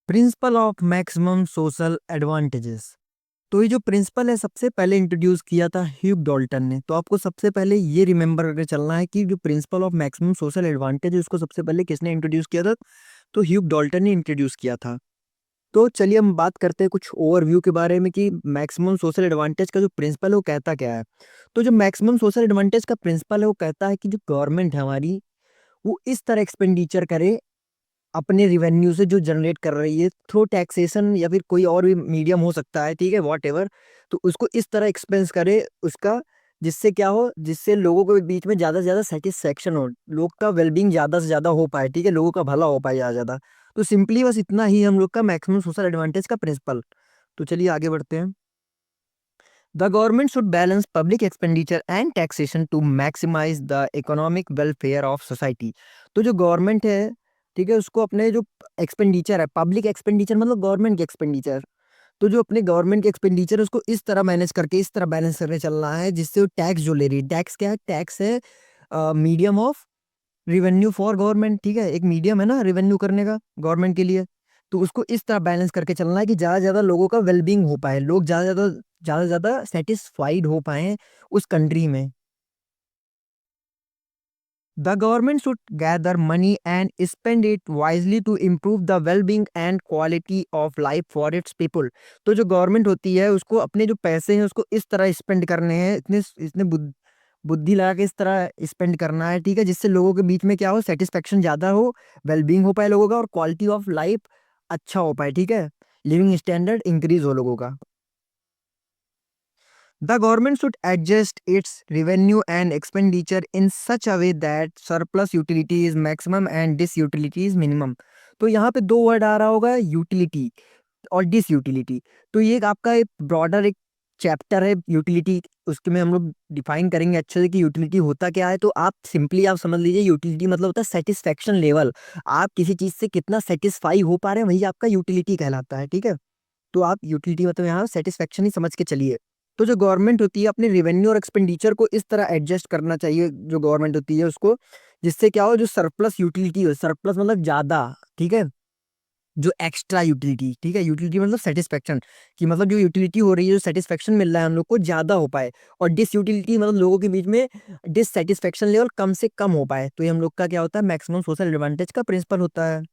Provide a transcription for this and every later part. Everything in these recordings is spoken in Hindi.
Principle of maximum social advantages. तो ये जो प्रिंसिपल है सबसे पहले इंट्रोड्यूस किया था ह्यूग डॉल्टन ने। तो आपको सबसे पहले ये रिमेंबर करके चलना है कि जो principle of maximum social advantage है उसको सबसे पहले किसने इंट्रोड्यूस किया था? तो ह्यूग डॉल्टन ने इंट्रोड्यूस किया था। तो चलिए हम बात करते हैं कुछ ओवरव्यू के बारे में कि मैक्सिमम सोशल एडवांटेज का जो प्रिंसिपल है वो कहता क्या है। तो जो मैक्सिमम सोशल एडवांटेज का प्रिंसिपल है वो कहता है कि जो गवर्नमेंट है हमारी, वो इस तरह एक्सपेंडिचर करे अपने रिवेन्यू से जो जनरेट कर रही है थ्रू टैक्सेशन या फिर कोई और भी मीडियम हो सकता है, ठीक है, वॉट एवर। तो उसको इस तरह एक्सपेंस करे उसका, जिससे क्या हो, जिससे लोगों के बीच में ज़्यादा से ज़्यादा सेटिस्फेक्शन हो, लोग का वेलबींग ज़्यादा से ज़्यादा हो पाए, ठीक है, लोगों का भला हो पाए ज़्यादा से ज़्यादा। तो सिंपली बस इतना ही हम लोग का मैक्सिमम सोशल एडवांटेज का प्रिंसिपल। तो चलिए आगे बढ़ते हैं। The government should balance public expenditure and taxation to maximise the economic welfare of society. तो जो गवर्नमेंट है, ठीक है, उसको अपने जो एक्सपेंडिचर है, पब्लिक एक्सपेंडिचर मतलब गवर्नमेंट के एक्सपेंडिचर, तो जो अपने गवर्नमेंट के एक्सपेंडिचर है उसको इस तरह मैनेज करके इस तरह बैलेंस करके चलना है जिससे वो टैक्स जो ले रही है, टैक्स क्या है? टैक्स है medium of revenue for government, ठीक है, एक मीडियम है ना रेवेन्यू करने का गवर्नमेंट के लिए। तो उसको इस तरह बैलेंस करके चलना है कि ज्यादा से ज्यादा लोगों का वेलबींग हो पाए, लोग ज्यादा से ज्यादा सेटिस्फाइड हो पाए उस कंट्री में। The government should gather money and spend it wisely to improve the wellbeing and quality of life for its people. तो जो गवर्नमेंट होती है उसको अपने जो पैसे हैं उसको इस तरह स्पेंड करने हैं, इतने इतने बुद्धि लगा के इस तरह स्पेंड करना है, ठीक है, जिससे लोगों के बीच में क्या हो, सेटिस्फेक्शन ज्यादा हो, वेलबींग हो पाए लोगों का और क्वालिटी ऑफ लाइफ अच्छा हो पाए, ठीक है, लिविंग स्टैंडर्ड इंक्रीज हो लोगों का। The government should adjust its revenue and expenditure in such a way that surplus utility is maximum and disutility is minimum। तो यहाँ पे दो वर्ड आ रहा होगा, यूटिलिटी और डिसयूटिलिटी। तो ये एक आपका एक ब्रॉडर एक चैप्टर है यूटिलिटी, उसके में हम लोग डिफाइन करेंगे अच्छे से कि यूटिलिटी होता क्या है। तो आप सिंपली आप समझ लीजिए यूटिलिटी मतलब होता है सेटिस्फेक्शन लेवल। आप किसी चीज से कितना सेटिस्फाई हो पा रहे हैं वही आपका यूटिलिटी कहलाता है, ठीक है। तो आप यूटिलिटी मतलब यहाँ सेटिस्फेक्शन ही समझ के चलिए। तो जो गवर्नमेंट होती है अपने रिवेन्यू और एक्सपेंडिचर को इस तरह एडजस्ट करना चाहिए जो गवर्नमेंट होती है उसको, जिससे क्या हो, जो सरप्लस यूटिलिटी हो, सरप्लस मतलब ज्यादा, ठीक है, जो एक्स्ट्रा यूटिलिटी, ठीक है, यूटिलिटी मतलब सेटिस्फेक्शन, कि मतलब जो यूटिलिटी हो रही है, जो सेटिस्फेक्शन मिल रहा है हम लोग को ज्यादा हो पाए। और डिसयूटिलिटी मतलब लोगों के बीच में डिससेटिस्फेक्शन लेवल कम से कम हो पाए। तो ये हम लोग का क्या होता है, मैक्सिमम सोशल एडवांटेज का प्रिंसिपल होता है।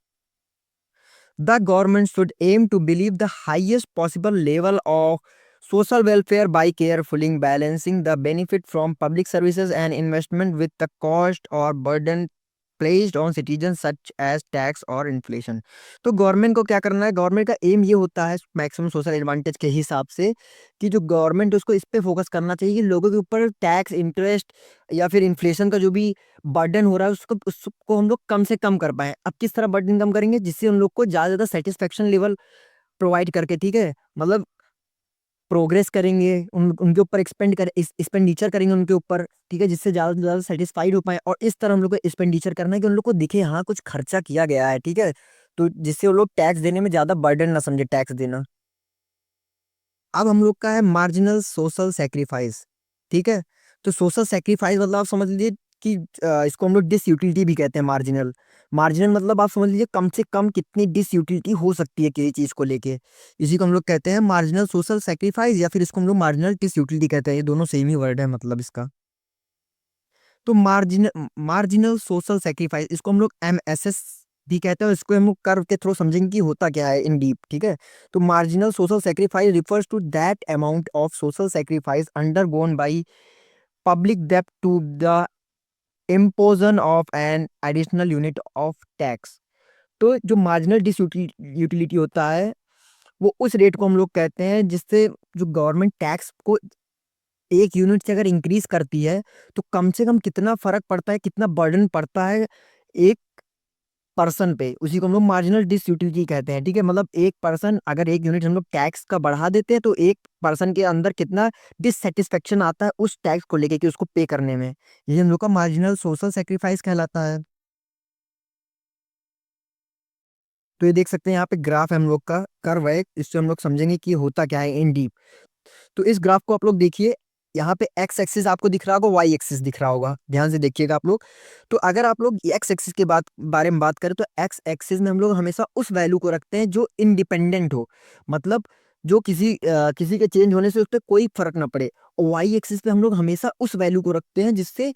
The government should aim to believe the highest possible level of social welfare by carefully balancing the benefit from public services and investment with the cost or burden placed on citizens such as tax और इन्फ्लेशन। तो गवर्नमेंट को क्या करना है, गवर्नमेंट का एम ये होता है मैक्सिमम सोशल एडवांटेज के हिसाब से कि जो गवर्नमेंट उसको इस पे फोकस करना चाहिए कि लोगों के ऊपर टैक्स, इंटरेस्ट या फिर इन्फ्लेशन का जो भी बर्डन हो रहा है उसको हम लोग कम से कम कर पाए। अब किस तरह बर्डन कम करेंगे, जिससे उन लोग को ज्यादा ज्यादा सेटिस्फेक्शन लेवल प्रोवाइड करके, ठीक है, मतलब प्रोग्रेस करेंगे, उनके ऊपर एक्सपेंड कर एक्सपेंडिचर करेंगे उनके ऊपर, ठीक है, जिससे ज्यादा से ज्यादा सेटिस्फाइड हो पाए। और इस तरह हम लोग को एक्सपेंडिचर करना है कि उन लोग को दिखे हाँ कुछ खर्चा किया गया है, ठीक है, तो जिससे वो लोग टैक्स देने में ज्यादा बर्डन ना समझे टैक्स देना। अब हम लोग का है मार्जिनल सोशल सेक्रीफाइस, ठीक है। तो सोशल सेक्रीफाइस मतलब आप समझ लीजिए कि इसको हम लोग डिस यूटिलिटी भी कहते हैं। मार्जिनल, मार्जिनल मतलब आप समझ लीजिए कम से कम कितनी डिस यूटिलिटी हो सकती है किसी चीज को लेके, इसी को हम लोग कहते हैं मार्जिनल सोशल सेक्रीफाइस, या फिर इसको हम लोग मार्जिनल डिस यूटिलिटी कहते हैं। ये दोनों सेम ही वर्ड है मतलब इसका। तो मार्जिनल मार्जिनल सोशल सेक्रीफाइस इसको हम लोग MSS भी कहते हैं। इसको हम लोग कर्व के थ्रू समझेंगे कि होता क्या है इन डीप, ठीक है। तो marginal social sacrifice refers to that amount of social sacrifice undergone by public डेब्ट to the imposition of an additional unit of tax. तो जो मार्जिनल डिस यूटिलिटी होता है वो उस रेट को हम लोग कहते हैं जिससे जो गवर्नमेंट टैक्स को एक यूनिट से अगर इंक्रीज करती है तो कम से कम कितना फर्क पड़ता है, कितना बर्डन पड़ता है एक पर्सन पे, उसी को हम लोग मार्जिनल डिस यूटिलिटी कहते हैं, ठीक है। मतलब एक पर्सन अगर एक यूनिट हम लोग टैक्स का बढ़ा देते हैं तो एक पर्सन के अंदर कितना डिससेटिस्फेक्शन आता है उस टैक्स को लेके कि उसको पे करने में, ये हम लोग का मार्जिनल सोशल सेक्रीफाइस कहलाता है। तो ये देख सकते हैं यहाँ पे ग्राफ है हम लोग का, कर्व है, इससे हम लोग समझेंगे कि होता क्या है इन डीप। तो इस ग्राफ को आप लोग देखिए, यहाँ पे एक्स एक्सिस आपको दिख रहा होगा, वाई एक्सिस दिख रहा होगा, ध्यान से देखिएगा आप लोग। तो अगर आप लोग एक्स एक्सिस के बारे में बात करें तो एक्स एक्सिस में हम लोग हमेशा उस वैल्यू को रखते हैं जो इंडिपेंडेंट हो, मतलब जो किसी के चेंज होने से उस पर कोई फर्क ना पड़े। और वाई एक्सिस पे हम लोग हमेशा उस वैल्यू को रखते हैं जिससे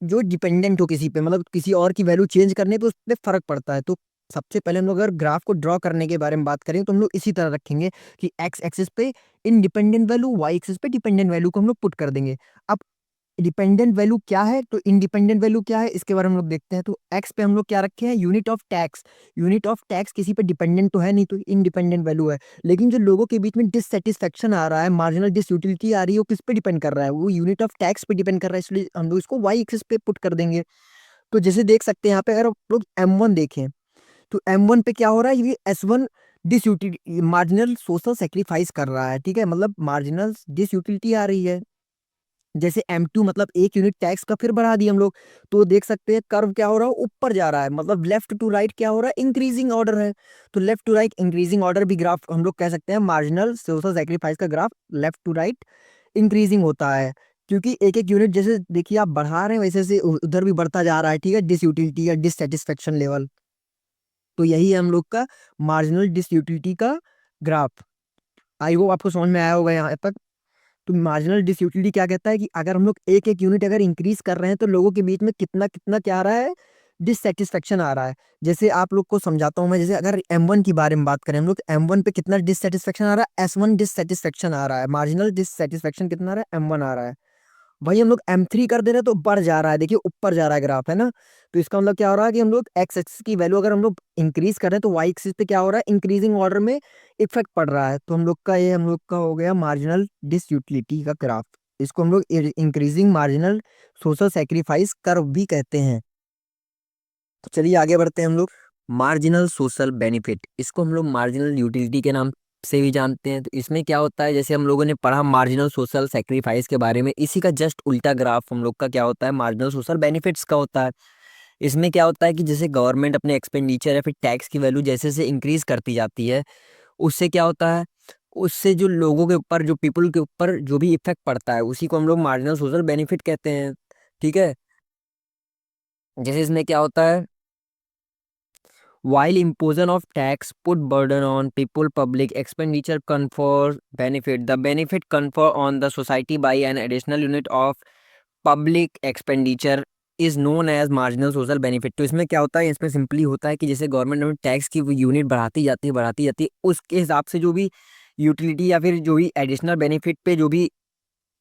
जो डिपेंडेंट हो किसी पे, मतलब किसी और की वैल्यू चेंज करने पे उस पर फर्क पड़ता है। तो सबसे पहले हम लोग अगर ग्राफ को ड्रॉ करने के बारे में बात करें तो हम लोग इसी तरह रखेंगे कि एक्स एक्सिस पे इंडिपेंडेंट वैल्यू, वाई एक्सिस पे डिपेंडेंट वैल्यू को हम लोग पुट कर देंगे। अब डिपेंडेंट वैल्यू क्या है तो इंडिपेंडेंट वैल्यू क्या है इसके बारे में हम लोग देखते हैं। तो एक्स पे हम लोग क्या रखे हैं, unit of tax. Unit of tax किसी पे डिपेंडेंट तो है नहीं, तो इंडिपेंडेंट वैल्यू है। लेकिन जो लोगों के बीच में डिससेटिस्फेक्शन आ रहा है, मार्जिनल डिसयूटिलिटी आ रही है, वो किस पे डिपेंड कर रहा है, वो यूनिट ऑफ टैक्स पे डिपेंड कर रहा है, इसलिए हम लोग इसको वाई एक्सिस पे पुट कर देंगे। तो जैसे देख सकते हैं यहाँ पे अगर आप लोग M1 देखें तो M1 पे क्या हो रहा है, ये S1 disutility marginal social sacrifice कर रहा है, ठीक है, मतलब मार्जिनल डिसयूटिलिटी आ रही है। जैसे M2 मतलब एक यूनिट टैक्स का फिर बढ़ा दिया हम लोग, तो देख सकते हैं कर्व क्या हो रहा है, ऊपर जा रहा है, मतलब लेफ्ट टू राइट क्या हो रहा है, इंक्रीजिंग ऑर्डर है। तो left to right increasing order भी ग्राफ हम लोग कह सकते हैं, मार्जिनल सोशल सेक्रीफाइस का graph left to right increasing होता है। क्योंकि एक एक यूनिट जैसे देखिए आप बढ़ा रहे हैं वैसे से उधर भी बढ़ता जा रहा है, ठीक है, डिसयूटिलिटी या डिससेटिस्फेक्शन लेवल। तो यही है हम लोग का मार्जिनल डिसयूटिलिटी का ग्राफ। आई होप आपको समझ में आया होगा यहाँ तक। तो मार्जिनल डिसयूटिलिटी क्या कहता है कि अगर हम लोग एक एक यूनिट अगर इंक्रीज कर रहे हैं तो लोगों के बीच में कितना कितना क्या आ रहा है, डिससेटिस्फेक्शन आ रहा है। जैसे आप लोग को समझाता हूँ मैं, जैसे अगर M1 की बारे में बात करें हम लोग, M1 पे कितना डिससेटिस्फेक्शन आ रहा है, S1 डिससेटिस्फेक्शन आ रहा है, मार्जिनल डिससेटिस्फेक्शन कितना आ रहा है, M1 आ रहा है। वही हम लोग M3 कर दे रहे हैं तो बढ़ जा रहा है, देखिए ऊपर जा रहा है ग्राफ, है ना। तो इसका मतलब क्या हो रहा है कि हम लोग एक्स एक्सिस की वैल्यू अगर हम लोग इंक्रीज कर रहे हैं तो वाई एक्सिस पे क्या हो रहा है, इंक्रीजिंग ऑर्डर में इफेक्ट पड़ रहा है। तो हम लोग का ये हम लोग का हो गया मार्जिनल डिसयूटिलिटी का ग्राफ। इसको हम लोग increasing marginal social sacrifice curve भी कहते हैं। तो चलिए आगे बढ़ते हैं हम लोग। मार्जिनल सोशल बेनिफिट, इसको हम लोग मार्जिनल यूटिलिटी के नाम से भी जानते हैं। तो इसमें क्या होता है, जैसे हम लोगों ने पढ़ा मार्जिनल सोशल सेक्रीफाइस के बारे में, इसी का जस्ट उल्टा ग्राफ हम लोग का क्या होता है, मार्जिनल सोशल बेनिफिट्स का होता है। इसमें क्या होता है कि जैसे गवर्नमेंट अपने एक्सपेंडिचर या फिर टैक्स की वैल्यू जैसे जैसे इंक्रीज करती जाती है, उससे क्या होता है, उससे जो लोगों के ऊपर, जो पीपल के ऊपर जो भी इफेक्ट पड़ता है उसी को हम लोग मार्जिनल सोशल बेनिफिट कहते हैं, ठीक है। जैसे इसमें क्या होता है, while imposition of tax put burden on people, public expenditure confer benefit. The benefit confer on the society by an additional unit of public expenditure is known as marginal social benefit. तो इसमें क्या होता है, इसमें सिंपली होता है कि जैसे गवर्नमेंट टैक्स की यूनिट बढ़ाती जाती है, उसके हिसाब से जो भी यूटिलिटी या फिर जो भी एडिशनल बेनिफिट पे जो भी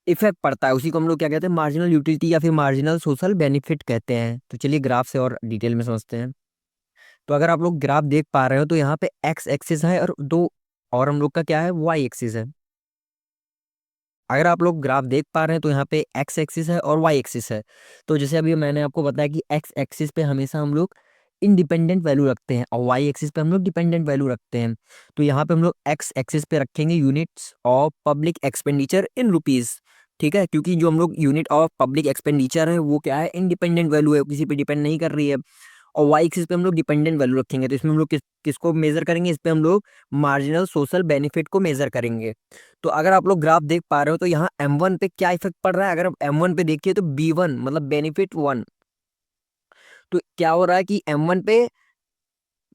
इफेक्ट पड़ता है उसी को हम लोग क्या कहते हैं, मार्जिनल यूटिलिटी या फिर मार्जिनल सोशल बेनिफिट कहते हैं। तो चलिए ग्राफ से और डिटेल में समझते हैं। तो अगर आप लोग ग्राफ देख पा रहे हो तो यहाँ पे एक्स एक्सिस है और दो और हम लोग का क्या है, वाई एक्सिस है। अगर आप लोग ग्राफ देख पा रहे हैं तो यहाँ पे एक्स एक्सिस है और वाई एक्सिस है। तो जैसे अभी मैंने आपको बताया कि एक्स एक्सिस पे हमेशा हम लोग इंडिपेंडेंट वैल्यू रखते हैं और वाई एक्सिस पे हम लोग डिपेंडेंट वैल्यू रखते हैं। तो यहाँ पे हम लोग एक्स एक्सिस पे रखेंगे units of public expenditure in rupees, ठीक है, क्योंकि जो हम लोग यूनिट ऑफ पब्लिक एक्सपेंडिचर है वो क्या है, इंडिपेंडेंट वैल्यू है, किसी पे डिपेंड नहीं कर रही है। और वाई एक्सिस पे हम लोग डिपेंडेंट वैल्यू रखेंगे, तो इसमें हम लोग किसको मेजर करेंगे, इस पे हम लोग मार्जिनल सोशल बेनिफिट को मेजर करेंगे। तो अगर आप लोग ग्राफ देख पा रहे हो तो यहाँ M1 पे क्या इफेक्ट पड़ रहा है, अगर आप M1 पे देखिए तो B1 मतलब बेनिफिट 1। तो क्या हो रहा है कि M1 पे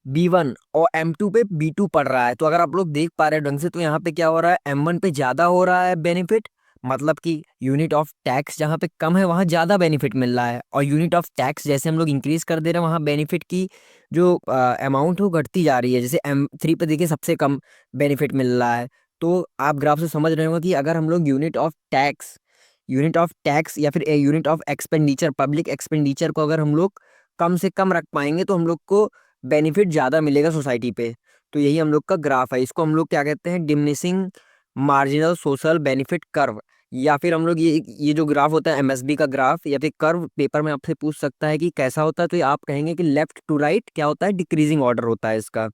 B1 और M2 पे B2 पड़ रहा है। तो अगर आप लोग देख पा रहे हैं ढंग से तो यहाँ पे क्या हो रहा है, M1 पे ज्यादा हो रहा है बेनिफिट, मतलब कि यूनिट ऑफ टैक्स जहाँ पे कम है वहाँ ज्यादा बेनिफिट मिल रहा है, और यूनिट ऑफ टैक्स जैसे हम लोग इंक्रीज कर दे रहे हैं वहाँ बेनिफिट की जो अमाउंट है वो घटती जा रही है। जैसे M3 पे देखिए सबसे कम बेनिफिट मिल रहा है। तो आप ग्राफ से समझ रहे होंगे कि अगर हम लोग यूनिट ऑफ टैक्स या फिर unit of expenditure, public expenditure को अगर हम लोग कम से कम रख पाएंगे तो हम लोग को बेनिफिट ज़्यादा मिलेगा सोसाइटी पे। तो यही हम लोग का ग्राफ है, इसको हम लोग क्या कहते हैं, diminishing marginal social benefit curve. या फिर हम लोग ये जो ग्राफ होता है MSB का ग्राफ या फिर कर्व, पेपर में आपसे पूछ सकता है कि कैसा होता है, तो ये आप कहेंगे कि लेफ्ट टू राइट क्या होता है, डिक्रीजिंग ऑर्डर होता है इसका।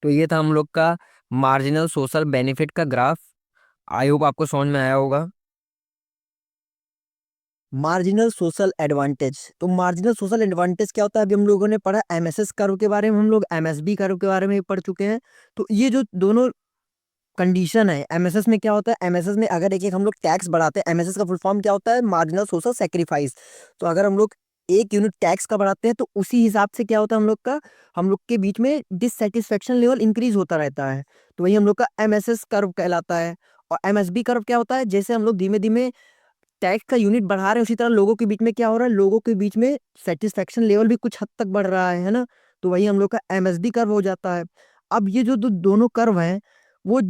तो ये था हम लोग का मार्जिनल सोशल बेनिफिट का ग्राफ। आई होप आपको समझ में आया होगा। मार्जिनल सोशल एडवांटेज, तो मार्जिनल सोशल एडवांटेज क्या होता है, अभी हम लोगों ने पढ़ा MSS कर्व के बारे में, हम लोग MSB कर्व के बारे में भी पढ़ चुके हैं। तो ये जो दोनों कंडीशन है। एमएसएस में क्या होता है, एमएसएस में अगर एक एक हम लोग टैक्स बढ़ाते हैं, एमएसएस का फुल फॉर्म क्या होता है, मार्जिनल सोशल सेक्रीफाइस। तो अगर हम लोग एक यूनिट टैक्स का बढ़ाते हैं तो उसी हिसाब से क्या होता है, हम लोग का, हम लोग के बीच में डिससेटिस्फेक्शन लेवल इंक्रीज होता रहता है। तो वही हम लोग का एमएसएस कर्व कहलाता है। और एमएसबी कर्व क्या होता है, जैसे हम लोग धीमे धीमे टैक्स का यूनिट बढ़ा रहे हैं, उसी तरह लोगों के बीच में क्या हो रहा है, लोगों के बीच में सेटिस्फेक्शन लेवल भी कुछ हद तक बढ़ रहा है ना। तो वही हम लोग का एमएसडी कर्व हो जाता है। अब ये जो दोनों कर्व हैं, वो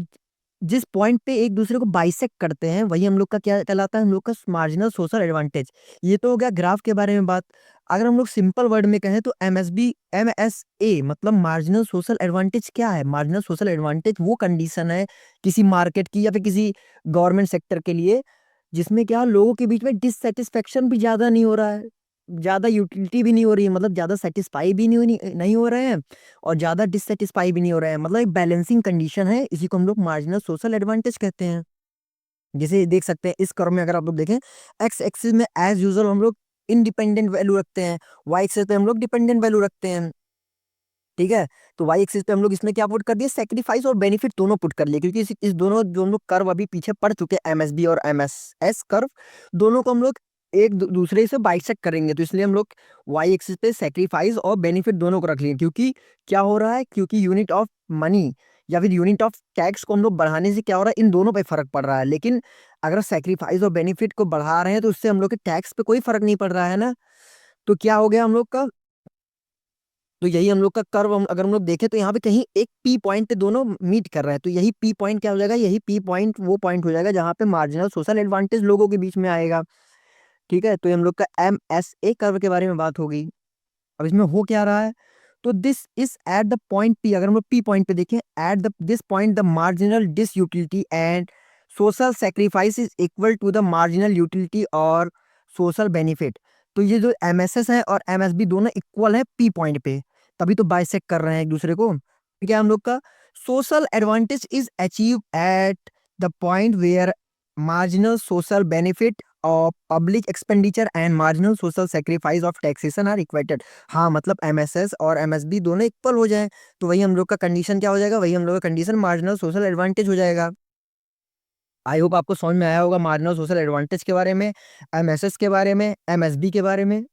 जिस पॉइंट पे एक दूसरे को बाइसेक्ट करते हैं, वही हम लोग का क्या कहलाता है, हम लोग का मार्जिनल सोशल एडवांटेज। ये तो हो गया ग्राफ के बारे में बात। अगर हम लोग सिंपल वर्ड में कहें तो एमएसए मतलब मार्जिनल सोशल एडवांटेज क्या है। मार्जिनल सोशल एडवांटेज वो कंडीशन है किसी मार्केट की या फिर किसी गवर्नमेंट सेक्टर के लिए, जिसमें क्या लोगों के बीच में डिससेटिस्फेक्शन भी ज्यादा नहीं हो रहा है, ज्यादा यूटिलिटी भी नहीं हो रही है, मतलब ज्यादा सेटिस्फाई भी नहीं हो रहे हैं, और ज्यादा डिससेटिस्फाई भी नहीं हो रहे हैं। मतलब एक बैलेंसिंग कंडीशन है, इसी को हम लोग मार्जिनल सोशल एडवांटेज कहते हैं। जैसे देख सकते हैं इस कर्व में, अगर आप लोग देखें, एक्स एक्सिस में एज यूजुअल हम लोग इंडिपेंडेंट वैल्यू रखते हैं, वाई एक्सिस पे हम लोग डिपेंडेंट वैल्यू रखते हैं। ठीक है, तो वाई एक्सिस पे हम लोग इसमें क्या पुट कर दिए, सेक्रीफाइस और बेनिफिट दोनों पुट कर लिए, क्योंकि इस दोनों जो हम लोग कर्व अभी पीछे पड़ चुके हैं, एमएसबी और एमएसएस कर्व, दोनों को हम लोग एक दूसरे से बाइसेक्ट करेंगे। तो इसलिए हम लोग वाई एक्सिस पे सेक्रीफाइस और बेनिफिट दोनों को रख लिए, क्योंकि क्या हो रहा है, क्योंकि यूनिट ऑफ मनी या फिर यूनिट ऑफ टैक्स को हम लोग बढ़ाने से क्या हो रहा है, इन दोनों पे फर्क पड़ रहा है। लेकिन अगर सेक्रीफाइस और बेनिफिट को बढ़ा रहे हैं तो उससे हम लोग के टैक्स पे कोई फर्क नहीं पड़ रहा है ना। तो क्या हो गया हम लोग का, तो यही हम लोग का कर्व, अगर हम लोग देखें तो यहाँ पे कहीं एक पी पॉइंट पे दोनों मीट कर रहे हैं। तो यही पी पॉइंट क्या हो जाएगा, यही पी पॉइंट वो पॉइंट हो जाएगा जहाँ पे मार्जिनल सोशल एडवांटेज लोगों के बीच में आएगा। ठीक है, तो ये हम लोग का एम एस ए कर्व के बारे में बात होगी। अब इसमें हो क्या रहा है, तो this is at the point P, अगर हम लोग पी पॉइंट पे देखें, at the this point the marginal disutility and social sacrifice is equal to the marginal utility और सोशल बेनिफिट। तो ये जो एमएसएस है और एमएसबी दोनों इक्वल है पी पॉइंट पे, तभी तो बाइसेक्ट कर रहे हैं एक दूसरे को। ठीक है, हम लोग का social advantage is achieve at the point where marginal social benefit of public expenditure and marginal social sacrifice of taxation are equated. हाँ, मतलब एमएसएस और एमएसबी दोनों इक्वल हो जाए, तो वही हम लोग का कंडीशन क्या हो जाएगा, वही हम लोग का कंडीशन मार्जिनल सोशल एडवांटेज हो जाएगा। आई होप आपको समझ में आया होगा मार्जिनल सोशल एडवांटेज के बारे में, एमएसएस के बारे में, एमएसबी के बारे में।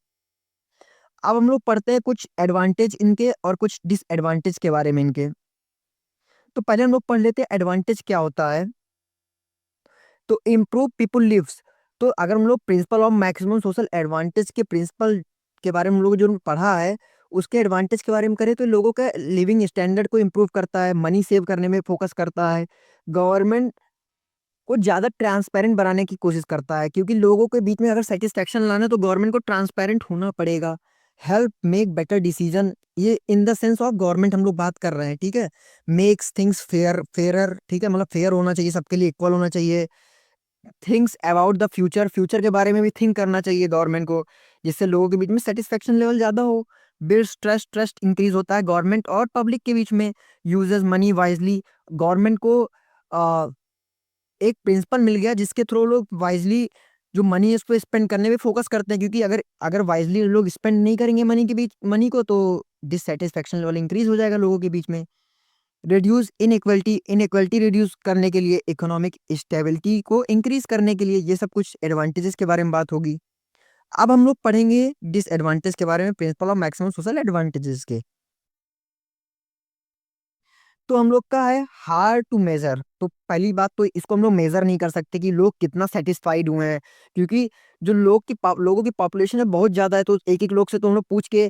अब हम लोग पढ़ते हैं कुछ एडवांटेज इनके और कुछ डिसएडवांटेज के बारे में इनके। तो पहले हम लोग पढ़ लेते हैं एडवांटेज क्या होता है। तो इम्प्रूव पीपुल लिव्स। तो अगर हम लोग principle of maximum social advantage के प्रिंसिपल के बारे में हम लोग जो पढ़ा है, उसके एडवांटेज के बारे में करें तो लोगों का लिविंग स्टैंडर्ड को इम्प्रूव करता है, मनी सेव करने में फोकस करता है, गवर्नमेंट को ज़्यादा ट्रांसपेरेंट बनाने की कोशिश करता है, क्योंकि लोगों के बीच में अगर सेटिस्फेक्शन लाना है तो गवर्नमेंट को ट्रांसपेरेंट होना पड़ेगा। हेल्प मेक बेटर डिसीजन, ये in the sense of government हम लोग बात कर रहे हैं। ठीक है, मेक्स थिंग्स फेयरर, ठीक है, मतलब फेयर होना चाहिए, सबके लिए इक्वल होना चाहिए। Thinks about the future, future के बारे में भी थिंक करना चाहिए गवर्नमेंट को, जिससे लोगों के बीच में सेटिस्फेक्शन लेवल ज़्यादा हो। बिल्ड्स ट्रस्ट, ट्रस्ट इंक्रीज होता है गवर्नमेंट और पब्लिक के बीच में। यूजेस मनी वाइजली, गवर्नमेंट को एक प्रिंसिपल मिल गया जिसके थ्रू लोग वाइजली जो मनी है उसको स्पेंड करने में फोकस करते हैं, क्योंकि अगर अगर वाइजली लोग स्पेंड नहीं करेंगे मनी के बीच मनी को, तो डिससेटिस्फेक्शन लेवल इंक्रीज हो जाएगा लोगों के बीच में। रिड्यूस इनइक्वलिटी, इनइक्वलिटी रिड्यूस करने के लिए, इकोनॉमिक स्टेबिलिटी को इंक्रीज करने के लिए, ये सब कुछ एडवांटेजेस के बारे में बात होगी। अब हम लोग पढ़ेंगे डिसएडवांटेज के बारे में, principle of maximum social advantages के। तो हम लोग का है हार्ड टू मेजर। तो पहली बात तो इसको हम लोग मेजर नहीं कर सकते कि लोग कितना सेटिस्फाइड हुए हैं, क्योंकि जो लोगों की पॉपुलेशन है बहुत ज्यादा है, तो एक एक लोग से तो हम लोग पूछ के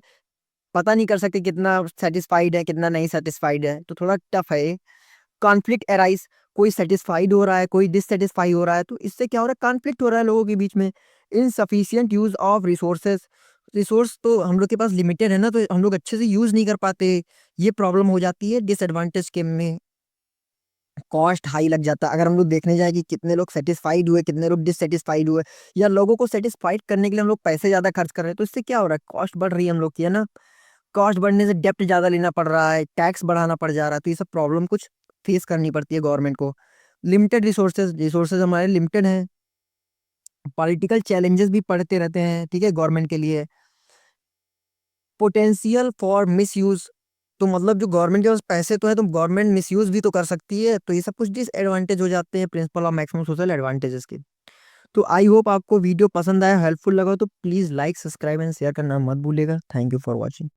पता नहीं कर सकते कितना सेटिस्फाइड है कितना नहीं सेटिस्फाइड है, तो थोड़ा टफ है। कॉन्फ्लिक्ट एराइज, कोई सेटिस्फाइड हो रहा है कोई डिससेटिस्फाई हो रहा है, तो इससे क्या हो रहा है, कॉन्फ्लिक्ट हो रहा है लोगों के बीच में। Insufficient use of resources, resource तो हम लोग के पास लिमिटेड है ना, तो हम लोग अच्छे से यूज नहीं कर पाते, ये प्रॉब्लम हो जाती है डिसएडवांटेज के में। कॉस्ट हाई लग जाता है, अगर हम लोग देखने जाए कि कितने लोग सेटिस्फाइड हुए कितने लोग डिससेटिस्फाइड हुए, या लोगों को सेटिस्फाइड करने के लिए हम लोग पैसे ज्यादा खर्च कर रहे हैं, तो इससे क्या हो रहा है, कॉस्ट बढ़ रही है हम लोग की, है ना। कॉस्ट बढ़ने से डेप्ट ज्यादा लेना पड़ रहा है, टैक्स बढ़ाना पड़ जा रहा है, तो ये सब प्रॉब्लम कुछ फेस करनी पड़ती है गवर्नमेंट को। लिमिटेड रिसोर्सेज, रिसोर्सेज हमारे लिमिटेड हैं। पॉलिटिकल चैलेंजेस भी पड़ते रहते हैं, ठीक है, गवर्नमेंट के लिए। पोटेंशियल फॉर मिस यूज, तो मतलब जो गवर्नमेंट के पास पैसे तो है, तो गवर्नमेंट मिसयूज भी तो कर सकती है, तो ये सब कुछ डिसएडवांटेज हो जाते हैं principle of maximum social advantages के। तो आई होप आपको वीडियो पसंद आया, हेल्पफुल लगा, तो please like, subscribe and share करना मत भूलिएगा। Thank you for watching.